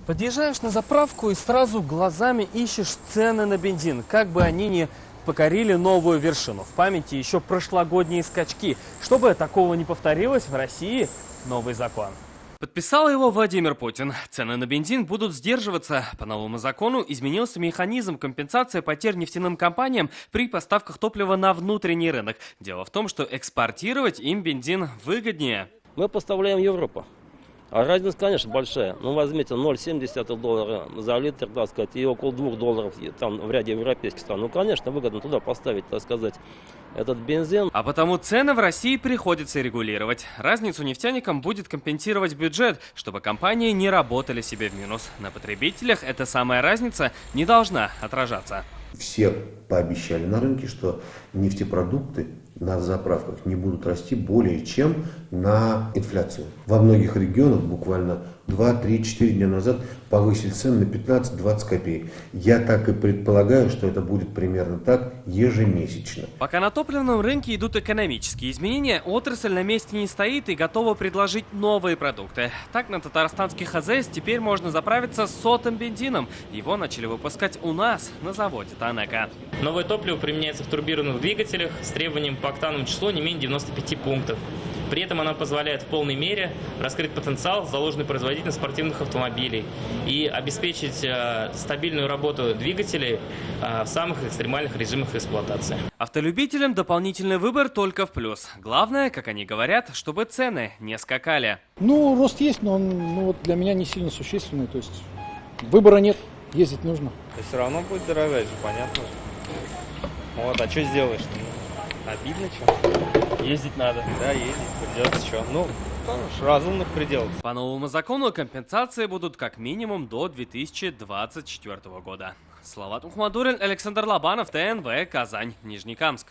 Подъезжаешь на заправку и сразу глазами ищешь цены на бензин, как бы они ни покорили новую вершину. В памяти еще прошлогодние скачки. Чтобы такого не повторилось, в России новый закон. Подписал его Владимир Путин. Цены на бензин будут сдерживаться. По новому закону изменился механизм компенсации потерь нефтяным компаниям при поставках топлива на внутренний рынок. Дело в том, что экспортировать им бензин выгоднее. Мы поставляем в Европу. А разница, конечно, большая. Ну, возьмите 0,7 доллара за литр, так сказать, и около $2 там в ряде европейских стран. Ну, конечно, выгодно туда поставить, так сказать, этот бензин. А потому цены в России приходится регулировать. Разницу нефтяникам будет компенсировать бюджет, чтобы компании не работали себе в минус. На потребителях эта самая разница не должна отражаться. Все пообещали на рынке, что нефтепродукты на заправках не будут расти более чем на инфляцию. Во многих регионах буквально 2, 3, 4 дня назад повысили цены на 15-20 копеек. Я так и предполагаю, что это будет примерно так ежемесячно. Пока на топливном рынке идут экономические изменения, отрасль на месте не стоит и готова предложить новые продукты. Так, на татарстанских АЗС теперь можно заправиться сотым бензином. Его начали выпускать у нас на заводе Танека. Новое топливо применяется в турбированных двигателях с требованием по октановому числу не менее 95 пунктов. При этом она позволяет в полной мере раскрыть потенциал заложенной производительности спортивных автомобилей и обеспечить стабильную работу двигателей в самых экстремальных режимах эксплуатации. Автолюбителям дополнительный выбор только в плюс. Главное, как они говорят, чтобы цены не скакали. Ну, рост есть, но он вот для меня не сильно существенный. То есть выбора нет, ездить нужно. И все равно будет дорогая же, понятно. Вот, а что сделаешь? Обидно, что? Ездить надо. Да, ездить придется, что? Ну, в разумных пределах. По новому закону компенсации будут как минимум до 2024 года. Салават Мухаммадуллин, Александр Лобанов, ТНВ, Казань, Нижнекамск.